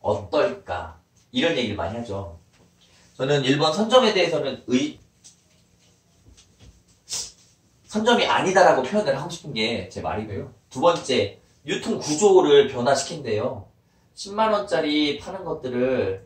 어떨까? 이런 얘기를 많이 하죠. 저는 1번 선점에 대해서는 선점이 아니다라고 표현을 하고 싶은 게 제 말이고요. 두 번째, 유통 구조를 변화시킨대요. 10만원짜리 파는 것들을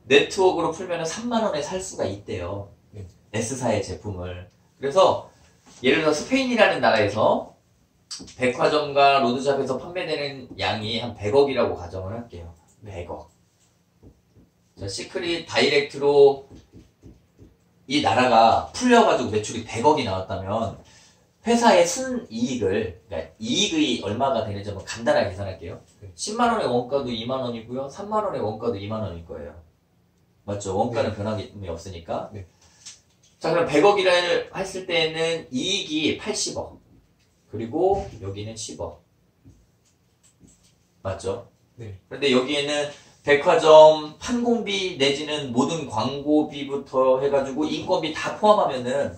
네트워크로 풀면 3만원에 살 수가 있대요. S사의 제품을. 그래서 예를 들어 스페인이라는 나라에서 백화점과 로드샵에서 판매되는 양이 한 100억이라고 가정을 할게요. 100억. 자, 시크릿 다이렉트로 이 나라가 풀려가지고 매출이 100억이 나왔다면 회사의 순이익을, 그러니까 이익이 얼마가 되는지 한번 간단하게 계산할게요. 10만원의 원가도 2만원이고요. 3만원의 원가도 2만원일 거예요. 맞죠? 원가는 변함이 없으니까. 자, 그럼 100억이라 했을 때는 이익이 80억. 그리고 여기는 10억. 맞죠? 그런데 여기에는 백화점 판공비 내지는 모든 광고비부터 해가지고 인건비 다 포함하면은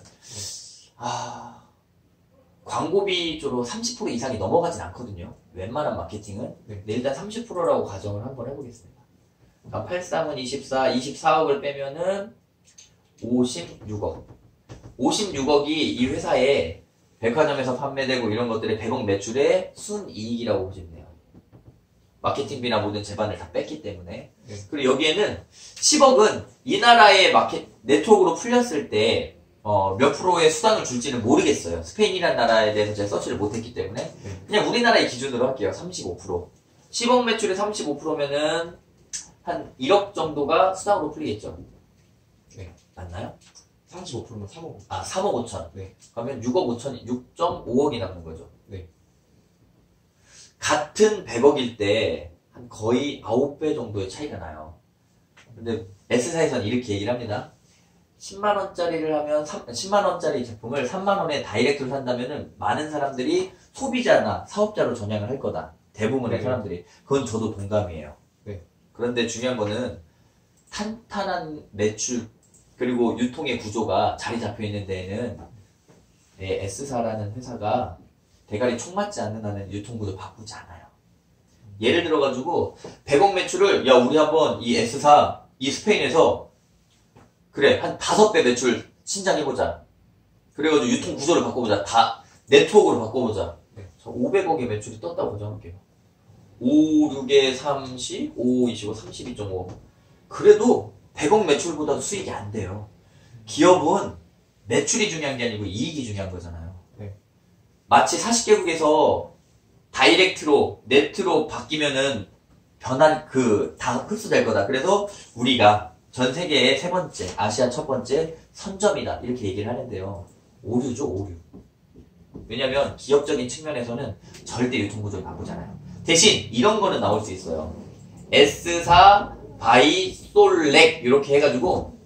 광고비 쪽으로 30% 이상이 넘어가진 않거든요. 웬만한 마케팅은. 네, 일단 30%라고 가정을 한번 해보겠습니다. 그러니까 83은 24, 24억을 빼면은 56억. 56억이 이 회사에 백화점에서 판매되고 이런 것들의 100억 매출의 순이익이라고 보시면 돼요. 마케팅비나 모든 재반을 다 뺐기 때문에. 그리고 여기에는 10억은 이 나라의 네트워크로 풀렸을 때 몇 프로의 수당을 줄지는 모르겠어요. 스페인이라는 나라에 대해서 제가 서치를 못했기 때문에 그냥 우리나라의 기준으로 할게요. 35%. 10억 매출의 35%면은 한 1억 정도가 수당으로 풀리겠죠. 맞나요? 35%면 3억. 3억 5천. 그러면 6억 5천이 6.5억이 남는 거죠. 같은 100억일 때 한 거의 9배 정도의 차이가 나요. 근데 S사에서는 이렇게 얘기를 합니다. 10만원짜리를 하면 10만원짜리 제품을 3만원에 다이렉트로 산다면은 많은 사람들이 소비자나 사업자로 전향을 할 거다. 대부분의 사람들이. 그건 저도 동감이에요. 그런데 중요한 거는 탄탄한 매출 그리고 유통의 구조가 자리 잡혀 있는 데에는 S사라는 회사가 대가리 총 맞지 않는 한은 유통구도 바꾸지 않아요. 예를 들어가지고 100억 매출을 우리 한번 이 S사 이 스페인에서 그래 한 5배 매출 신장해보자. 그래가지고 유통 구조를 바꿔보자. 다 네트워크로 바꿔보자. 500억의 매출이 떴다고 가정할게요. 5, 6에 30, 5, 25, 32.5. 그래도 100억 매출보다도 수익이 안 돼요. 기업은 매출이 중요한 게 아니고 이익이 중요한 거잖아요. 마치 40개국에서 다이렉트로 네트로 바뀌면은 다 흡수될 거다. 그래서 우리가 전 세계의 세 번째, 아시아 첫 번째 선점이다. 이렇게 얘기를 하는데요. 오류죠, 오류. 왜냐면 기업적인 측면에서는 절대 유통구조를 바꾸잖아요. 대신 이런 거는 나올 수 있어요. S사, 바이, 솔렉 이렇게 해가지고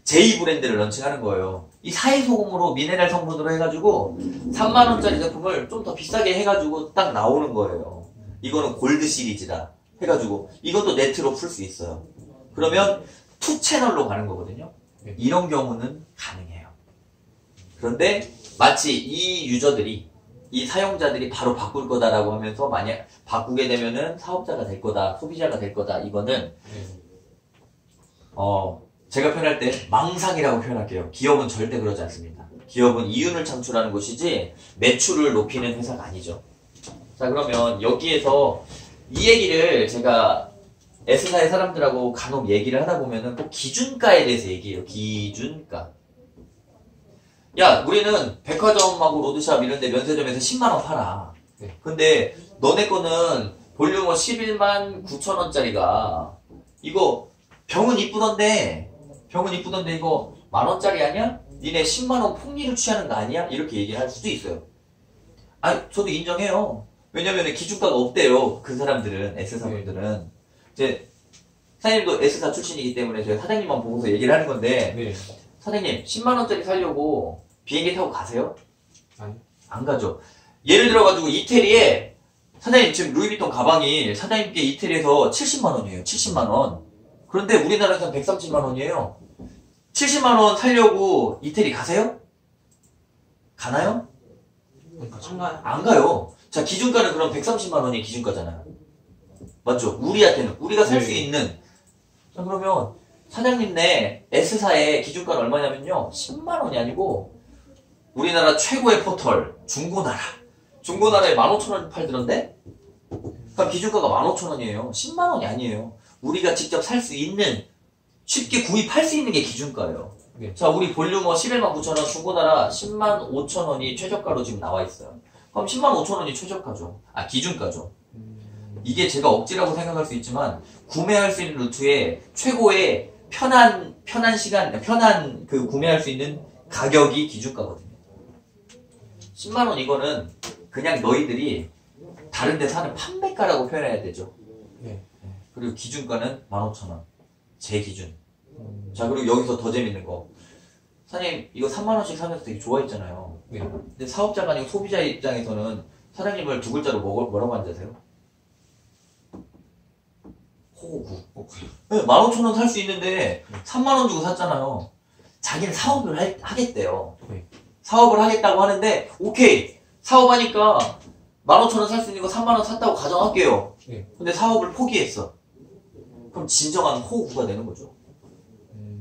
제2 브랜드를 런칭하는 거예요. 이 사회소금으로 미네랄 성분으로 해가지고 3만원짜리 제품을 좀 더 비싸게 해가지고 딱 나오는 거예요. 이거는 골드 시리즈다 해가지고 이것도 네트로 풀 수 있어요. 그러면 투 채널로 가는 거거든요. 이런 경우는 가능해요. 그런데 마치 이 유저들이 이 사용자들이 바로 바꿀 거다라고 하면서 만약 바꾸게 되면은 사업자가 될 거다, 소비자가 될 거다. 이거는 제가 표현할 때 망상이라고 표현할게요. 기업은 절대 그러지 않습니다. 기업은 이윤을 창출하는 곳이지 매출을 높이는 회사가 아니죠. 자, 그러면 여기에서 이 얘기를 제가 S사의 사람들하고 간혹 얘기를 하다 보면은 꼭 기준가에 대해서 얘기해요. 기준가. 야, 우리는 백화점하고 로드샵 이런 데 면세점에서 10만원 팔아. 근데 너네 거는 볼륨어 11만 9천원짜리가 이거 병은 이쁘던데 이거 만원짜리 아니야? 니네 10만원 폭리를 취하는 거 아니야? 이렇게 얘기할 수도 있어요. 아니, 저도 인정해요. 왜냐면 기준가가 없대요. 그 사람들은, S사분들은. 이제 사장님도 S사 출신이기 때문에 제가 사장님만 보고서 얘기를 하는 건데 사장님 10만원짜리 사려고 비행기 타고 가세요? 아니. 안 가죠. 예를 들어가지고 이태리에 사장님 지금 루이비통 가방이 사장님께 이태리에서 70만원이에요. 70만원. 그런데 우리나라에서는 130만원이에요. 70만원 살려고 이태리 가세요? 가나요? 안 가요. 안 가요. 자, 기준가는 그럼 130만원이 기준가잖아요. 맞죠? 우리한테는 우리가 살 수 네. 있는. 자, 그러면 사장님네 S사의 기준가는 얼마냐면요 10만원이 아니고 우리나라 최고의 포털 중고나라에 15,000원 팔더런데 그럼 기준가가 15,000원이에요 10만원이 아니에요. 우리가 직접 살 수 있는 쉽게 구입할 수 있는 게 기준가예요. 네. 자, 우리 볼륨어 11만 9천원, 중고나라 10만 5천원이 최저가로 지금 나와 있어요. 그럼 10만 5천원이 최저가죠. 기준가죠. 이게 제가 억지라고 생각할 수 있지만, 구매할 수 있는 루트에 최고의 편한 구매할 수 있는 가격이 기준가거든요. 10만원 이거는 그냥 너희들이 다른 데 사는 판매가라고 표현해야 되죠. 네. 그리고 기준가는 15,000원. 제 기준. 자, 그리고 여기서 더 재밌는 거. 사장님, 이거 3만원씩 사면서 되게 좋아했잖아요. 네. 근데 사업자가 아니고 소비자 입장에서는 사장님을 두 글자로 뭐라고 한다세요? 호구. 네, 15,000원 살 수 있는데 3만원 주고 샀잖아요. 자기는 사업을 하겠대요. 네. 사업을 하겠다고 하는데, 오케이. 사업하니까 15,000원 살 수 있는 거 3만원 샀다고 가정할게요. 네. 근데 사업을 포기했어. 그럼 진정한 호구가 되는 거죠.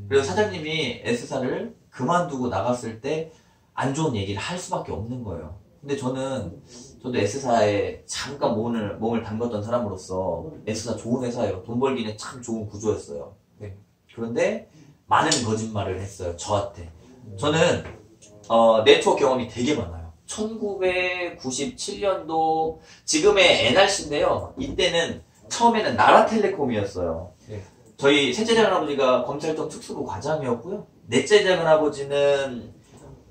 그래서 사장님이 S사를 그만두고 나갔을 때 안 좋은 얘기를 할 수밖에 없는 거예요. 근데 저도 S사에 잠깐 몸을 담갔던 사람으로서 S사 좋은 회사예요. 돈 벌기는 참 좋은 구조였어요. 네. 그런데 많은 거짓말을 했어요. 저한테. 저는 네트워크 경험이 되게 많아요. 1997년도 지금의 NRC인데요. 이때는 처음에는 나라텔레콤이었어요. 네. 저희 셋째 작은아버지가 검찰청 특수부 과장이었고요. 넷째 작은아버지는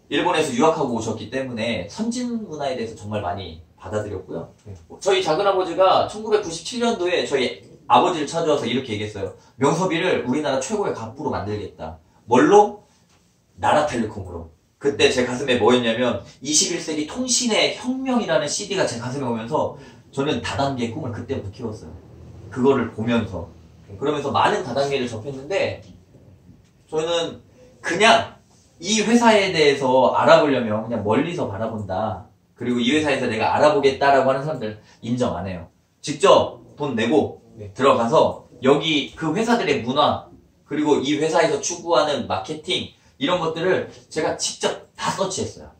일본에서 유학하고 오셨기 때문에 선진 문화에 대해서 정말 많이 받아들였고요. 네. 저희 작은아버지가 1997년도에 저희 아버지를 찾아와서 이렇게 얘기했어요. 명섭이를 우리나라 최고의 갑부로 만들겠다. 뭘로? 나라텔레콤으로. 그때 제 가슴에 뭐였냐면 21세기 통신의 혁명이라는 CD가 제 가슴에 오면서 저는 다단계의 꿈을 그때부터 키웠어요. 그거를 보면서. 그러면서 많은 다단계를 접했는데 저는 그냥 이 회사에 대해서 알아보려면 그냥 멀리서 바라본다. 그리고 이 회사에서 내가 알아보겠다라고 하는 사람들 인정 안 해요. 직접 돈 내고 네. 들어가서 여기 그 회사들의 문화 그리고 이 회사에서 추구하는 마케팅 이런 것들을 제가 직접 다 서치했어요.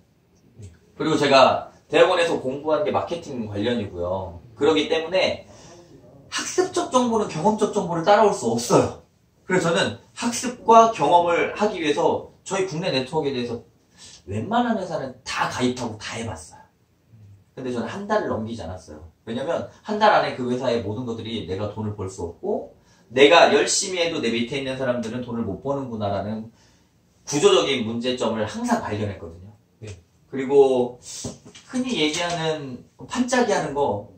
그리고 제가 대학원에서 공부한 게 마케팅 관련이고요. 그렇기 때문에 학습적 정보는 경험적 정보를 따라올 수 없어요. 그래서 저는 학습과 경험을 하기 위해서 저희 국내 네트워크에 대해서 웬만한 회사는 다 가입하고 다 해봤어요. 근데 저는 한 달을 넘기지 않았어요. 왜냐면 한 달 안에 그 회사의 모든 것들이 내가 돈을 벌 수 없고 내가 열심히 해도 내 밑에 있는 사람들은 돈을 못 버는구나라는 구조적인 문제점을 항상 발견했거든요. 네. 그리고 흔히 얘기하는 반짝이하는 거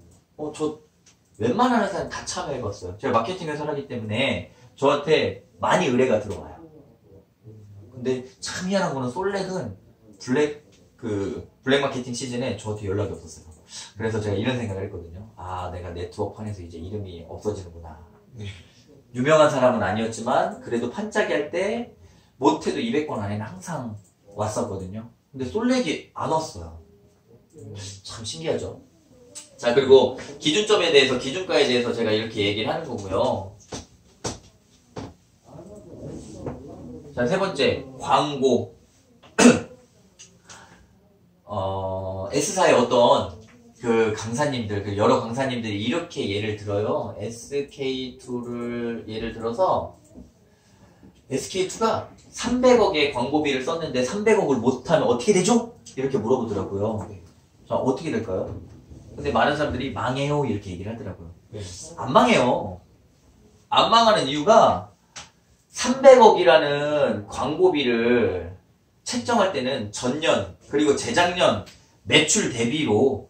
저 웬만한 회사는 다 참여해봤어요. 제가 마케팅 회사를 하기 때문에 저한테 많이 의뢰가 들어와요. 근데 참 희한한 거는 솔렉은 블랙 마케팅 시즌에 저한테 연락이 없었어요. 그래서 제가 이런 생각을 했거든요. 내가 네트워크판에서 이제 이름이 없어지는구나. 네. 유명한 사람은 아니었지만 그래도 판짜기 할 때 못해도 200건 안에는 항상 왔었거든요. 근데 솔렉이 안 왔어요. 참 신기하죠. 자, 그리고 기준점에 대해서 기준가에 대해서 제가 이렇게 얘기를 하는 거고요. 자, 세 번째 광고. S사의 어떤 그 강사님들, 그 여러 강사님들이 이렇게 예를 들어요. SK2를 예를 들어서 SK2가 300억의 광고비를 썼는데 300억을 못하면 어떻게 되죠? 이렇게 물어보더라고요. 자, 어떻게 될까요? 근데 많은 사람들이 망해요 이렇게 얘기를 하더라고요. 네. 안 망해요. 안 망하는 이유가 300억이라는 광고비를 책정할 때는 전년 그리고 재작년 매출 대비로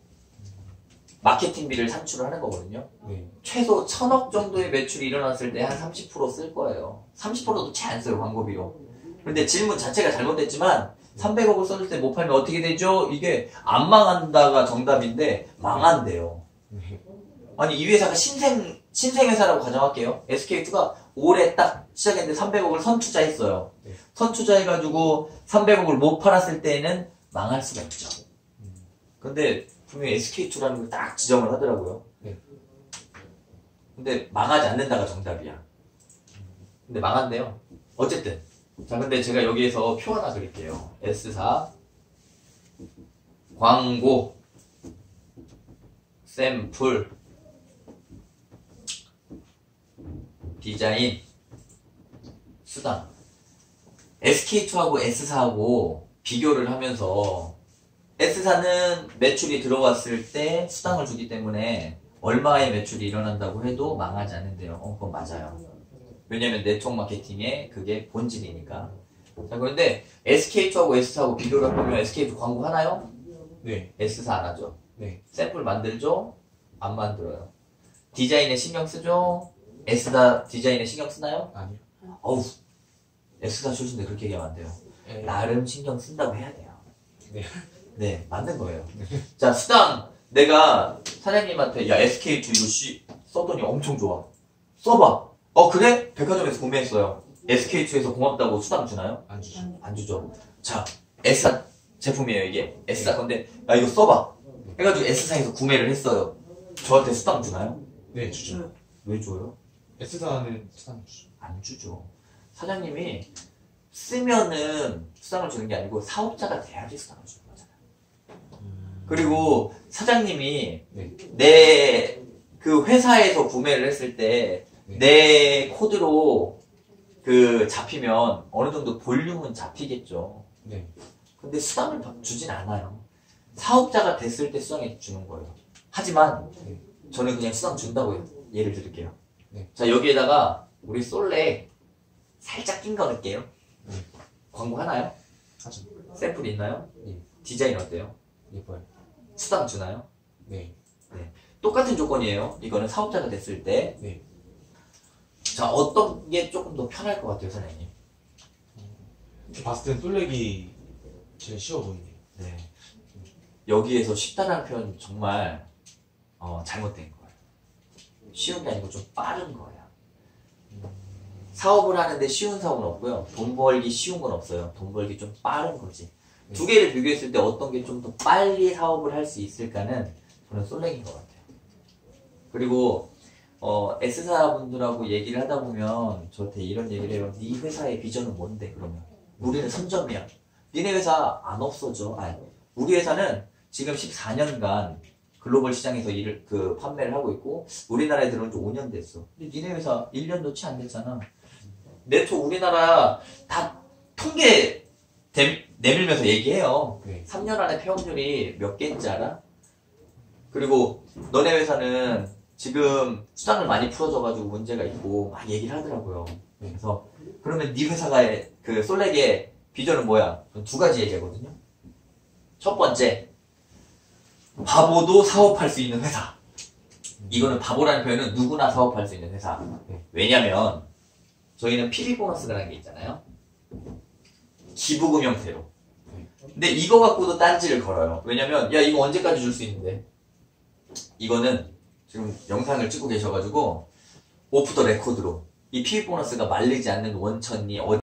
마케팅비를 산출을 하는 거거든요. 네. 최소 1,000억 정도의 매출이 일어났을 때 한 30% 쓸 거예요. 30%도 채 안 써요, 광고비로. 그런데 질문 자체가 잘못됐지만 300억을 썼을 때 못 팔면 어떻게 되죠? 이게 안 정답인데 망한대요. 네. 아니 이 회사가 신생회사라고 가정할게요. SK2가 올해 딱 시작했는데 300억을 선투자했어요. 네. 선투자해가지고 300억을 못 팔았을 때는 망할 수가 있죠. 근데 분명히 SK2라는 걸 딱 지정을 하더라고요. 네. 근데 망하지 않는다가 정답이야. 근데 망한대요. 어쨌든. 자, 근데 제가 여기에서 표 하나 그릴게요. S사, 광고, 샘플, 디자인, 수당. SK2하고 S사하고 비교를 하면서 S사는 매출이 들어왔을 때 수당을 주기 때문에 얼마의 매출이 일어난다고 해도 망하지 않는데요. 그건 맞아요. 왜냐면 네트워크 마케팅의 그게 본질이니까. 자, 그런데 SK2하고 S사하고 비교를 해보면 SK2 광고 하나요? 네. S사 안 하죠. 네. 샘플 만들죠? 안 만들어요. 디자인에 신경 쓰죠? S사 디자인에 신경 쓰나요? 아니요. 어우, S사 출신들 그렇게 얘기하면 안 돼요. 네. 나름 신경 쓴다고 해야 돼요. 네. 네, 맞는 거예요. 자, 수당. 내가 사장님한테, 야, SK2 이거 써더니 엄청 좋아. 써봐. 그래? 백화점에서 구매했어요. SK2에서 고맙다고 수당 주나요? 안 주죠. 안 주죠. 자, S사 제품이에요, 이게. S사 건데, 야, 이거 써봐. 해가지고 S사에서 구매를 했어요. 저한테 수당 주나요? 네, 주죠. 왜 줘요? S사는 수당 주죠. 안 주죠. 사장님이 쓰면은 수당을 주는 게 아니고 사업자가 돼야지 수당을 주는 거잖아요. 그리고 사장님이 네. 내 그 회사에서 구매를 했을 때 네. 내 코드로 그 잡히면 어느 정도 볼륨은 잡히겠죠. 네. 근데 수당을 주진 않아요. 사업자가 됐을 때 수당을 주는 거예요. 하지만 네. 저는 그냥 수당 준다고 예를 들을게요. 네. 자, 여기에다가 우리 솔레 살짝 낀 거 넣을게요. 네. 광고 하나요? 하죠. 샘플 있나요? 예. 디자인 어때요? 예뻐요. 수당 주나요? 네. 똑같은 조건이에요. 이거는 사업자가 됐을 때. 네. 자, 어떤 게 조금 더 편할 것 같아요, 사장님? 봤을 땐 솔렉이 제일 쉬워 보이네요. 네. 여기에서 쉽다는 표현 정말 잘못된 거예요. 쉬운 게 아니고 좀 빠른 거예요. 사업을 하는데 쉬운 사업은 없고요. 돈 벌기 쉬운 건 없어요. 돈 벌기 좀 빠른 거지. 두 개를 비교했을 때 어떤 게 좀 더 빨리 사업을 할 수 있을까는 저는 솔랭인 것 같아요. 그리고 S사 분들하고 얘기를 하다 보면 저한테 이런 얘기를 해요. 네 회사의 비전은 뭔데 그러면? 우리는 선점이야. 니네 회사 안 없어져. 아니, 우리 회사는 지금 14년간 글로벌 시장에서 판매를 하고 있고 우리나라에 들어온 지 5년 됐어. 근데 니네 회사 1년도 채 안 됐잖아. 네트 우리나라 다 통계 내밀면서 얘기해요. 네. 3년 안에 폐업률이 몇 개인지 알아? 그리고 너네 회사는 지금 수당을 많이 풀어줘가지고 문제가 있고 막 얘기를 하더라고요. 그래서 그러면 네 회사가 그 솔렉의 비전은 뭐야? 두 가지 얘기하거든요. 첫 번째, 바보도 사업할 수 있는 회사. 이거는 바보라는 표현은 누구나 사업할 수 있는 회사. 왜냐면 저희는 PB 보너스라는 게 있잖아요. 기부금 형태로. 근데 이거 갖고도 딴지를 걸어요. 왜냐면 야 이거 언제까지 줄 수 있는데? 이거는 지금 영상을 찍고 계셔가지고 오프 더 레코드로 이 PB 보너스가 말리지 않는 원천이